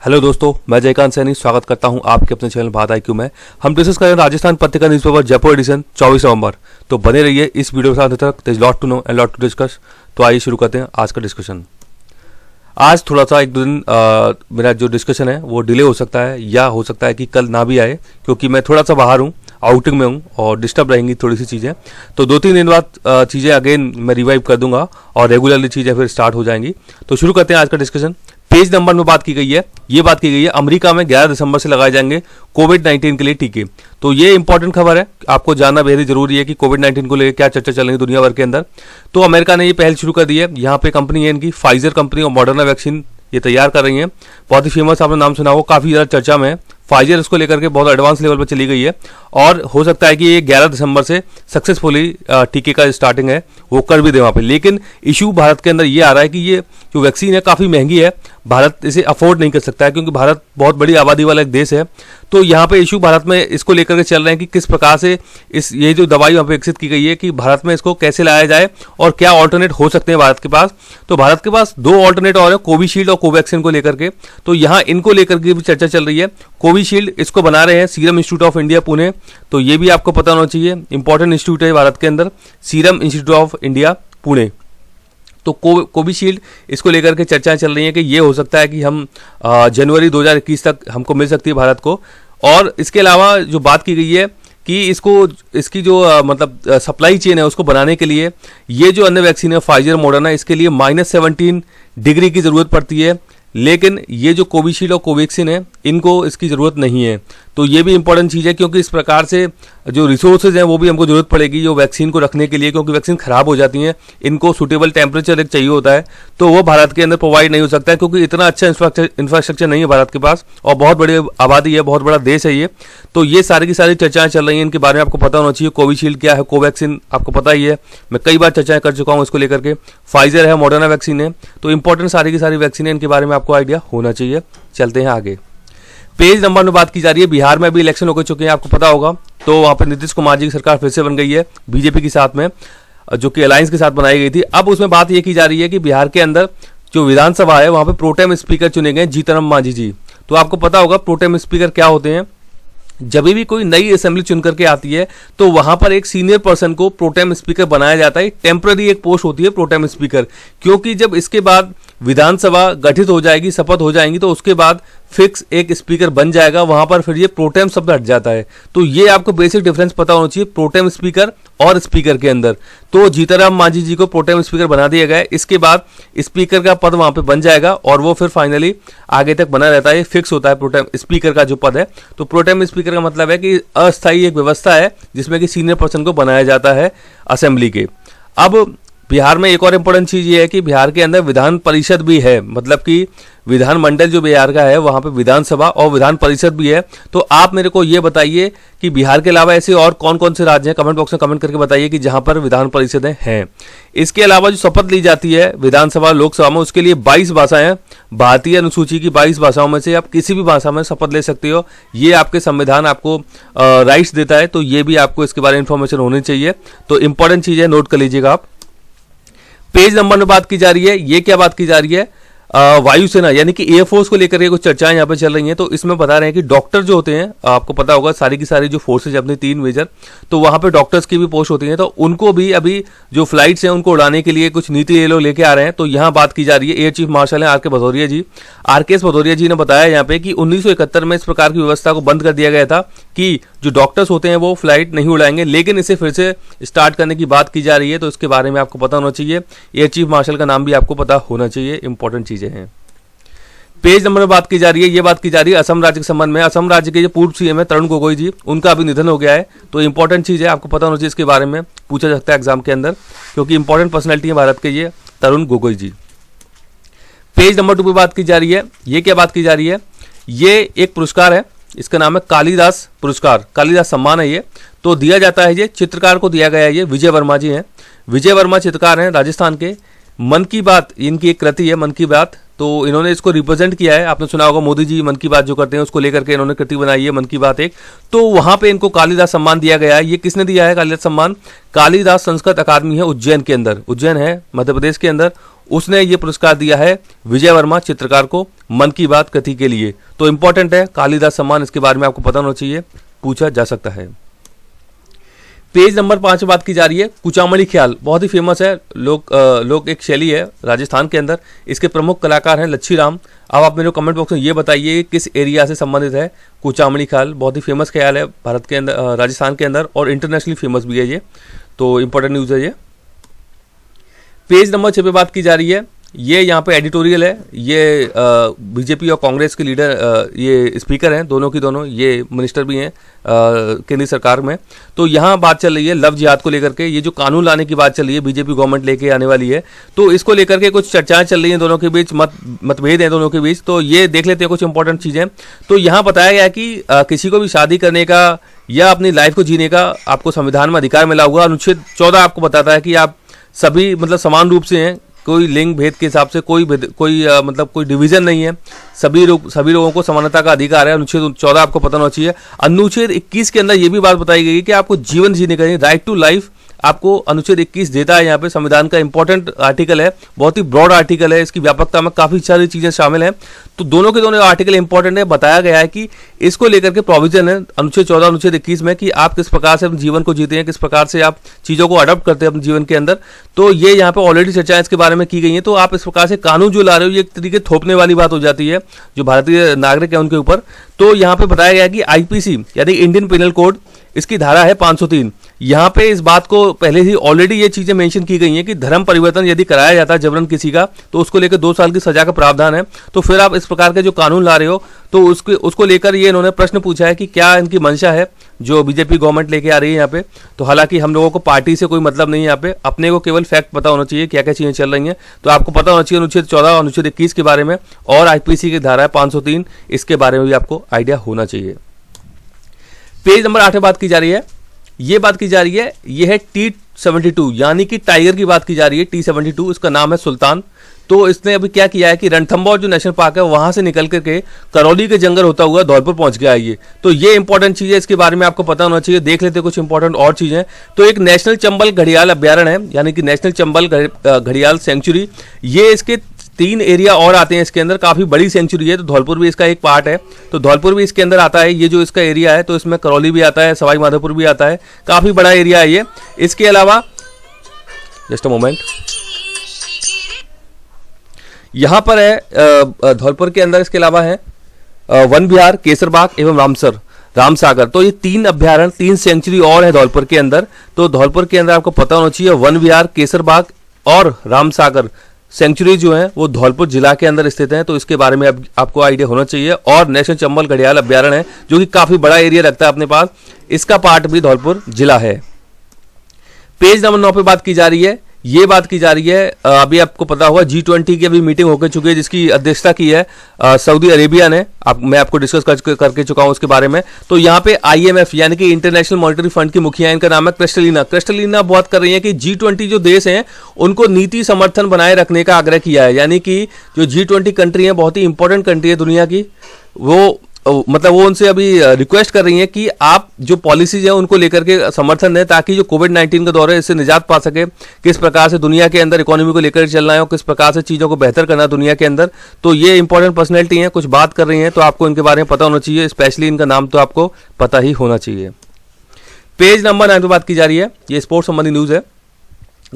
Hello दोस्तों, मैं जयकांत सैनी स्वागत करता हूं आपके अपने चैनल बात IQ में। हम डिस्कस करें राजस्थान पत्रिका न्यूज़पेपर जयपुर एडिशन 24 नवंबर। तो बने रहिए इस वीडियो के साथ तक। There is lot to know and lot to discuss. तो आइए शुरू करते हैं आज का डिस्कशन। आज थोड़ा सा एक दो दिन मेरा जो डिस्कशन है वो डिले हो सकता है या हो सकता है कि कल ना भी आए, क्योंकि मैं थोड़ा सा बाहर हूँ, आउटिंग में हूँ और डिस्टर्ब रहेंगी थोड़ी सी चीज़ें। तो 2-3 दिन बाद चीज़ें अगेन मैं रिवाइव कर दूंगा और रेगुलरली चीज़ें फिर स्टार्ट हो जाएंगी। तो शुरू करते हैं आज का डिस्कशन। पेज नंबर में बात की गई है, ये बात की गई है अमेरिका में 11 दिसंबर से लगाए जाएंगे कोविड-19 के लिए टीके। तो ये इंपॉर्टेंट खबर है, आपको जानना बेहद ही जरूरी है कि कोविड-19 को लेकर क्या चर्चा चल रही है दुनिया भर के अंदर। तो अमेरिका ने ये पहल शुरू कर दी है। यहाँ पे कंपनी है इनकी फाइजर कंपनी और मॉडर्ना वैक्सीन ये तैयार कर रही है। बहुत ही फेमस, आपने नाम सुना हो, काफी ज्यादा चर्चा में है। फाइजर इसको लेकर के बहुत एडवांस लेवल पर चली गई है और हो सकता है कि ये 11 दिसंबर से सक्सेसफुली टीके का स्टार्टिंग है वो कर भी दे वहाँ पे। लेकिन इशू भारत के अंदर ये आ रहा है कि ये जो वैक्सीन है काफ़ी महंगी है, भारत इसे अफोर्ड नहीं कर सकता है, क्योंकि भारत बहुत बड़ी आबादी वाला एक देश है। तो यहाँ पे इशू भारत में इसको लेकर के चल रहे हैं कि किस प्रकार से ये जो दवाई वहाँ पे विकसित की गई है कि भारत में इसको कैसे लाया जाए और क्या ऑल्टरनेट हो सकते हैं भारत के पास। तो भारत के पास 2 ऑल्टरनेट और है, कोविशील्ड और कोवैक्सीन को लेकर के। तो यहाँ इनको लेकर के भी चर्चा चल रही है। कोविशील्ड इसको बना रहे हैं serum institute of India Pune. तो ये भी आपको पता होना चाहिए, इंपॉर्टेंट इंस्टीट्यूट है भारत के अंदर, serum institute of India Pune. तो कोविशील्ड इसको लेकर के चर्चाएं चल रही हैं कि ये हो सकता है कि हम जनवरी 2021 तक हमको मिल सकती है भारत को। और इसके अलावा जो बात की गई है कि इसकी जो मतलब सप्लाई चेन है उसको बनाने के लिए ये जो अन्य वैक्सीन है फाइजर मॉडर्ना, इसके लिए -17 डिग्री की ज़रूरत पड़ती है। लेकिन ये जो कोविशील्ड और कोवैक्सीन है इनको इसकी ज़रूरत नहीं है। तो ये भी इंपॉर्टेंट चीज़ है, क्योंकि इस प्रकार से जो रिसोर्सेज हैं वो भी हमको ज़रूरत पड़ेगी जो वैक्सीन को रखने के लिए, क्योंकि वैक्सीन ख़राब हो जाती हैं, इनको सूटेबल टेम्परेचर एक चाहिए होता है। तो वो भारत के अंदर प्रोवाइड नहीं हो सकता है, क्योंकि इतना अच्छा इंफ्रास्ट्रक्चर नहीं है भारत के पास और बहुत बड़ी आबादी है, बहुत बड़ा देश है ये। तो ये सारी की सारी चर्चाएं चल रही हैं, इनके बारे में आपको पता होना चाहिए। कोविशील्ड क्या है, कोवैक्सीन आपको पता ही है, मैं कई बार चर्चाएं कर चुका हूँ इसको लेकर के। फाइजर है, मॉडर्ना वैक्सीन है। तो इंपॉर्टेंट सारी की सारी वैक्सीन है, इनके बारे में आपको आइडिया होना चाहिए। चलते हैं आगे। पेज नंबर में बात की जा रही है, बिहार में भी इलेक्शन हो चुके हैं, आपको पता होगा। तो वहां पर नीतीश कुमार जी की सरकार फिर से बन गई है बीजेपी के साथ में, जो कि अलायंस के साथ बनाई गई थी। अब उसमें बात ये की जा रही है कि बिहार के अंदर जो विधानसभा है वहां पर प्रोटेम स्पीकर चुने गए जीतन मांझी जी। तो आपको पता होगा प्रोटेम स्पीकर क्या होते हैं। जब भी कोई नई असेंबली चुन करके आती है तो वहां पर एक सीनियर पर्सन को प्रोटेम स्पीकर बनाया जाता है। टेम्पररी एक पोस्ट होती है प्रोटेम स्पीकर, क्योंकि जब इसके बाद विधानसभा गठित हो जाएगी, शपथ हो जाएंगी, तो उसके बाद फिक्स एक स्पीकर बन जाएगा, वहां पर फिर ये प्रोटेम शब्द हट जाता है। तो ये आपको बेसिक डिफरेंस पता होना चाहिए प्रोटेम स्पीकर और स्पीकर के अंदर। तो जीतन मांझी जी को प्रोटेम स्पीकर बना दिया गया है। इसके बाद स्पीकर का पद वहां पे बन जाएगा और वो फिर फाइनली आगे तक बना रहता है, फिक्स होता है प्रोटेम स्पीकर का जो पद है। तो प्रोटेम स्पीकर का मतलब है कि अस्थायी एक व्यवस्था है जिसमें कि सीनियर पर्सन को बनाया जाता है असेंबली के। अब बिहार में एक और इम्पोर्टेंट चीज ये है कि बिहार के अंदर विधान परिषद भी है, मतलब कि विधानमंडल जो बिहार का है वहां पे विधानसभा और विधान परिषद भी है। तो आप मेरे को ये बताइए कि बिहार के अलावा ऐसे और कौन कौन से राज्य हैं, कमेंट बॉक्स में कमेंट करके बताइए कि जहां पर विधान परिषदें हैं। इसके अलावा जो शपथ ली जाती है विधानसभा लोकसभा में, उसके लिए 22 भाषाएं हैं। भारतीय अनुसूची की 22 भाषाओं में से आप किसी भी भाषा में शपथ ले सकते हो, ये आपके संविधान आपको राइट्स देता है। तो ये भी आपको इसके बारे में इंफॉर्मेशन होनी चाहिए। तो इंपॉर्टेंट चीज है, नोट कर लीजिएगा आप। पेज नंबर में बात की जा रही है, ये क्या बात की जा रही है, वायुसेना यानी कि एयरफोर्स को लेकर के कुछ चर्चाएं यहाँ पे चल रही हैं। तो इसमें बता रहे हैं कि डॉक्टर जो होते हैं, आपको पता होगा सारी की सारी जो फोर्सेज अपनी 3 मेजर, तो वहां पे डॉक्टर्स की भी पोस्ट होती हैं। तो उनको भी अभी जो फ्लाइट्स हैं उनको उड़ाने के लिए कुछ नीति ये लोग लेके आ रहे हैं। तो यहाँ बात की जा रही है, एयर चीफ मार्शल है RK भदौरिया जी। RK भदौरिया जी ने बताया यहाँ पे कि 1971 में इस प्रकार की व्यवस्था को बंद कर दिया गया था कि जो डॉक्टर्स होते हैं वो फ्लाइट नहीं उड़ाएंगे, लेकिन इसे फिर से स्टार्ट करने की बात की जा रही है। तो इसके बारे में आपको पता होना चाहिए, एयर चीफ मार्शल का नाम भी आपको पता होना चाहिए, इंपॉर्टेंट चीजें हैं। पेज नंबर में बात की जा रही है, ये बात की जा रही है असम राज्य के संबंध में। असम राज्य के जो पूर्व CM है तरुण गोगोई जी, उनका अभी निधन हो गया है। तो इंपॉर्टेंट चीज है, आपको पता होना चाहिए, इसके बारे में पूछा सकता है एग्जाम के अंदर, क्योंकि इंपॉर्टेंट पर्सनैलिटी है भारत के ये तरुण गोगोई जी। पेज नंबर 2 पे बात की जा रही है, ये क्या बात की जा रही है, ये एक पुरस्कार है, इसका नाम है कालिदास पुरस्कार, कालिदास सम्मान है ये। तो दिया जाता है, ये चित्रकार को दिया गया है, ये विजय वर्मा जी हैं। विजय वर्मा चित्रकार हैं राजस्थान के। मन की बात इनकी एक कृति है, मन की बात। तो इन्होंने इसको रिप्रेजेंट किया है, आपने सुना होगा मोदी जी मन की बात जो करते हैं उसको लेकर के इन्होंने कृति बनाई है मन की बात एक। तो वहां पे इनको कालिदास सम्मान दिया गया है। ये किसने दिया है कालिदास सम्मान? कालिदास संस्कृत अकादमी है उज्जैन के अंदर, उज्जैन है मध्य प्रदेश के अंदर, उसने ये पुरस्कार दिया है विजय वर्मा चित्रकार को मन की बात कृति के लिए। तो इंपॉर्टेंट है कालिदास सम्मान, इसके बारे में आपको पता होना चाहिए, पूछा जा सकता है। पेज नंबर 5 में बात की जा रही है कुचामणी ख्याल, बहुत ही फेमस है, लोक एक शैली है राजस्थान के अंदर। इसके प्रमुख कलाकार हैं लच्छी राम। अब आप मेरे कमेंट बॉक्स में ये बताइए किस एरिया से संबंधित है कुचामणी ख्याल। बहुत ही फेमस ख्याल है भारत के अंदर, राजस्थान के अंदर, और इंटरनेशनली फेमस भी है ये, तो इंपॉर्टेंट न्यूज़ है ये। पेज नंबर 6 पे बात की जा रही है, ये यहाँ पे एडिटोरियल है। ये बीजेपी और कांग्रेस के लीडर, ये स्पीकर हैं दोनों की दोनों, ये मिनिस्टर भी हैं केंद्रीय सरकार में। तो यहाँ बात चल रही है लव जिहाद को लेकर के, ये जो कानून लाने की बात चल रही है, बीजेपी गवर्नमेंट लेके आने वाली है, तो इसको लेकर के कुछ चर्चाएं चल रही हैं दोनों के बीच, मतभेद हैं दोनों के बीच। तो ये देख लेते हैं कुछ इंपॉर्टेंट चीज़ें। तो यहाँ बताया गया कि किसी को भी शादी करने का या अपनी लाइफ को जीने का आपको संविधान में अधिकार मिला हुआ। अनुच्छेद 14 आपको बताता है कि आप सभी मतलब समान रूप से हैं, कोई लिंग भेद के हिसाब से कोई मतलब कोई डिवीजन नहीं है, सभी लोगों को समानता का अधिकार है। अनुच्छेद 14 आपको पता होना चाहिए। अनुच्छेद 21 के अंदर ये भी बात बताई गई कि आपको जीवन जीने का राइट टू लाइफ आपको अनुच्छेद 21 देता है। यहाँ पे संविधान का इंपॉर्टेंट आर्टिकल है, बहुत ही ब्रॉड आर्टिकल है, इसकी व्यापकता में काफी सारी चीजें शामिल हैं। तो दोनों के दोनों आर्टिकल इंपॉर्टेंट है। बताया गया है कि इसको लेकर के प्रोविजन है अनुच्छेद 14 अनुच्छेद 21 में कि आप किस प्रकार से अपने जीवन को जीते हैं, किस प्रकार से आप चीजों को अडॉप्ट करते हैं अपने जीवन के अंदर। तो ये यहाँ पे ऑलरेडी चर्चाएं इसके बारे में की गई है। तो आप इस प्रकार से कानून जो ला रहे हो, ये एक तरीके थोपने वाली बात हो जाती है जो भारतीय नागरिक है उनके ऊपर। तो यहाँ पे बताया गया कि आईपीसी यानी इंडियन पिनल कोड, इसकी धारा है 503। यहाँ पे इस बात को पहले ही ऑलरेडी ये चीजें मेंशन की गई हैं कि धर्म परिवर्तन यदि कराया जाता है जबरन किसी का, तो उसको लेकर 2 साल की सजा का प्रावधान है। तो फिर आप इस प्रकार के जो कानून ला रहे हो, तो उसको लेकर ये इन्होंने प्रश्न पूछा है कि क्या इनकी मंशा है जो बीजेपी गवर्नमेंट लेके आ रही है यहाँ पे। तो हालांकि हम लोगों को पार्टी से कोई मतलब नहीं है यहाँ पे, अपने को केवल फैक्ट पता होना चाहिए क्या क्या चीजें चल रही हैं। तो आपको पता होना चाहिए अनुच्छेद 14 अनुच्छेद 21 के बारे में, और आईपीसी की धारा है 503, इसके बारे में भी आपको आइडिया होना चाहिए। पेज नंबर 8 में बात की जा रही है, ये बात की जा रही है, ये है T-72 यानी कि टाइगर की बात की जा रही है। T-72 इसका नाम है सुल्तान। तो इसने अभी क्या किया है कि रणथंभौर जो नेशनल पार्क है वहां से निकल करके करौली के जंगल होता हुआ धौलपुर पहुंच गया है ये। तो ये इंपॉर्टेंट चीज है, इसके बारे में आपको पता होना चाहिए। देख लेते कुछ इंपॉर्टेंट और चीजें। तो एक नेशनल चंबल घड़ियाल अभ्यारण्य है, यानी कि नेशनल चंबल घड़ियाल सेंचुरी, ये इसके 3 एरिया और आते हैं इसके अंदर, काफी बड़ी सेंचुरी है। तो धौलपुर भी इसका एक पार्ट है, तो धौलपुर भी इसके अंदर आता है। ये जो इसका एरिया है, तो इसमें करौली भी आता है, सवाई माधोपुर भी आता है, काफी बड़ा एरिया है ये। इसके अलावा जस्ट अ मोमेंट, यहां पर है धौलपुर के अंदर, इसके अलावा है वन विहार, केसरबाग एवं रामसागर। तो ये 3 अभ्यारण्य, 3 सेंचुरी और है धौलपुर के अंदर। तो धौलपुर के अंदर आपको पता होना चाहिए वन विहार, केसरबाग और रामसागर सेंचुरी जो है वो धौलपुर जिला के अंदर स्थित है। तो इसके बारे में आपको आइडिया होना चाहिए। और नेशनल चंबल घड़ियाल अभ्यारण्य है जो कि काफी बड़ा एरिया रखता है अपने पास, इसका पार्ट भी धौलपुर जिला है। पेज नंबर 9 पे बात की जा रही है, ये बात की जा रही है, अभी आपको पता होगा G20 की अभी मीटिंग होकर चुकी है जिसकी अध्यक्षता की है सऊदी अरेबिया ने। मैं आपको डिस्कस करके चुका हूं उसके बारे में। तो यहाँ पे IMF यानी कि इंटरनेशनल मॉनिटरी फंड की मुखिया, इनका नाम है क्रिस्टलिना बहुत कर रही है कि G20 जो देश हैं उनको नीति समर्थन बनाए रखने का आग्रह किया है। यानी कि जो G20 कंट्री है, बहुत ही इंपॉर्टेंट कंट्री है दुनिया की, वो उनसे अभी रिक्वेस्ट कर रही हैं कि आप जो पॉलिसीज है उनको लेकर के समर्थन दें, ताकि जो कोविड-19 का दौर है इससे निजात पा सके। किस प्रकार से दुनिया के अंदर इकोनॉमी को लेकर चलना है और किस प्रकार से चीज़ों को बेहतर करना है दुनिया के अंदर। तो ये इंपॉर्टेंट पर्सनैलिटी हैं, कुछ बात कर रही हैं, तो आपको इनके बारे में पता होना चाहिए। स्पेशली इनका नाम तो आपको पता ही होना चाहिए। पेज नंबर 9 पे बात की जा रही है, ये स्पोर्ट्स संबंधी न्यूज़ है।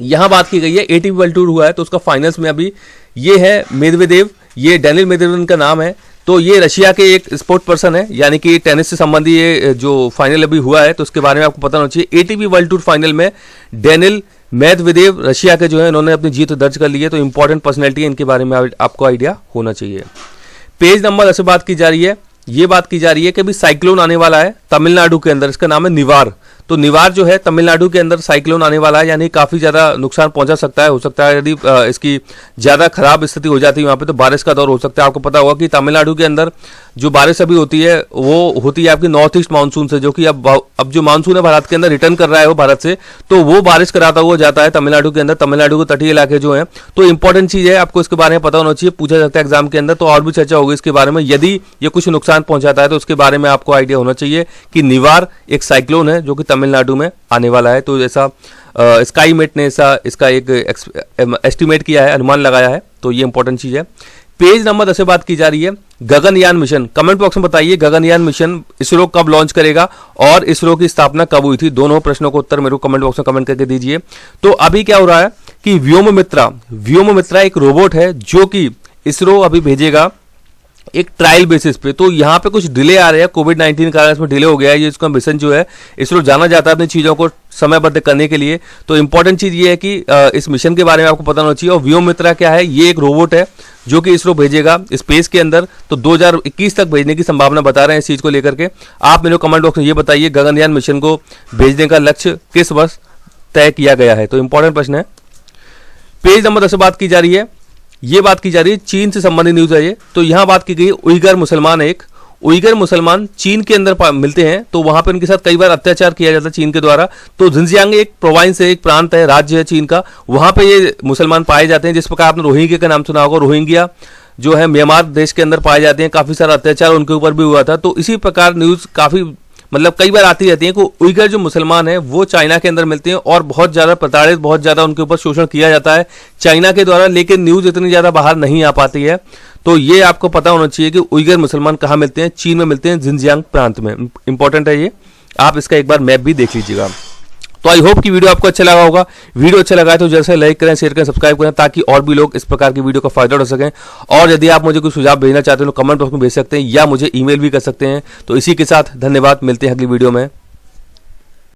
यहां बात की गई है ATP वर्ल्ड टूर हुआ है, तो उसका फाइनल्स में अभी ये है मेदवेदेव, ये डेनिल मेदवेदेव का नाम है। तो ये रशिया के एक स्पोर्ट पर्सन है, यानी कि टेनिस से संबंधी ये जो फाइनल अभी हुआ है, तो उसके बारे में आपको पता होना चाहिए। ATP वर्ल्ड टूर फाइनल में डेनिल मेदवेदेव रशिया के जो है इन्होंने अपनी जीत दर्ज कर ली है। तो इंपॉर्टेंट पर्सनैलिटी है, इनके बारे में आपको आइडिया होना चाहिए। पेज नंबर 10 बात की जा रही है, ये बात की जा रही है कि अभी साइक्लोन आने वाला है तमिलनाडु के अंदर, इसका नाम है निवार। तो निवार जो है तमिलनाडु के अंदर साइक्लोन आने वाला है, यानी काफी ज्यादा नुकसान पहुंचा सकता है। हो सकता है यदि इसकी ज्यादा खराब स्थिति हो जाती है वहां पे, तो बारिश का दौर हो सकता है। आपको पता होगा कि तमिलनाडु के अंदर जो बारिश अभी होती है वो होती है आपकी नॉर्थ ईस्ट मानसून से, जो कि अब जो मानसून है भारत के अंदर रिटर्न कर रहा है वो भारत से, तो वो बारिश कराता हुआ जाता है तमिलनाडु के अंदर। तमिलनाडु के तटीय इलाके जो है, तो इंपॉर्टेंट चीज है, आपको इसके बारे में पता होना चाहिए, पूछा जाता है एग्जाम के अंदर। तो और भी चर्चा होगी इसके बारे में, यदि ये कुछ नुकसान पहुंचाता है तो उसके बारे में आपको आइडिया होना चाहिए कि निवार एक साइक्लोन है जो कि तमिलनाडु में आने वाला है। तो ऐसा स्काईमेट ने इसका एक एस्टिमेट किया है, अनुमान लगाया है। तो ये इंपॉर्टेंट चीज़ है। पेज नंबर 10 से बात की जा रही है गगनयान मिशन। कमेंट बॉक्स में बताइए गगनयान मिशन इसरो कब लॉन्च करेगा और इसरो की स्थापना कब हुई थी। दोनों प्रश्नों को उत्तर मेरे को कमेंट बॉक्स में कमेंट करके दीजिए। तो अभी क्या हो रहा है कि व्योममित्रा एक रोबोट है जो कि इसरो अभी भेजेगा एक ट्रायल बेसिस पे। तो यहाँ पे कुछ डिले आ रहे हैं, कोविड-19 के कारण इसमें डिले हो गया है। ये इसका मिशन जो है इसरो जाना जाता है अपनी चीज़ों को समयबद्ध करने के लिए। तो इंपॉर्टेंट चीज़ ये है कि इस मिशन के बारे में आपको पता होना चाहिए। और व्योममित्रा क्या है, ये एक रोबोट है जो कि इसरो भेजेगा स्पेस के अंदर। तो 2021 तक भेजने की संभावना बता रहे हैं इस चीज़ को लेकर के। आप मेरे कमेंट बॉक्स में ये बताइए गगनयान मिशन को भेजने का लक्ष्य किस वर्ष तय किया गया है। तो इंपॉर्टेंट प्रश्न है। पेज नंबर 10 से बात की जा रही है, ये बात की जा रही है चीन से संबंधित न्यूज है ये। तो यहां बात की गई उइगर मुसलमान चीन के अंदर मिलते हैं। तो वहां पर इनके साथ कई बार अत्याचार किया जाता है चीन के द्वारा। तो जिनजियांग एक प्रोविंस है, एक प्रांत है, राज्य है चीन का, वहां पे ये मुसलमान पाए जाते हैं। जिस प्रकार आपने रोहिंग्या का नाम सुना होगा, रोहिंग्या जो है म्यांमार देश के अंदर पाए जाते हैं। काफी सारा अत्याचार उनके ऊपर भी हुआ था। तो इसी प्रकार न्यूज काफी कई बार आती रहती है कि उइगर जो मुसलमान है वो चाइना के अंदर मिलते हैं और बहुत ज़्यादा प्रताड़ित, बहुत ज़्यादा उनके ऊपर शोषण किया जाता है चाइना के द्वारा। लेकिन न्यूज़ इतनी ज़्यादा बाहर नहीं आ पाती है। तो ये आपको पता होना चाहिए कि उइगर मुसलमान कहाँ मिलते हैं, चीन में मिलते हैं, जिनजियांग प्रांत में। इंपॉर्टेंट है ये, आप इसका एक बार मैप भी देख लीजिएगा। तो आई होप कि वीडियो आपको अच्छा लगा होगा। वीडियो अच्छा लगा है तो जैसे लाइक करें, शेयर करें, सब्सक्राइब करें ताकि और भी लोग इस प्रकार की वीडियो का फायदा उठा सकें। और यदि आप मुझे कोई सुझाव भेजना चाहते हैं तो कमेंट बॉक्स में भेज सकते हैं या मुझे ईमेल भी कर सकते हैं। तो इसी के साथ धन्यवाद, मिलते हैं अगली वीडियो में।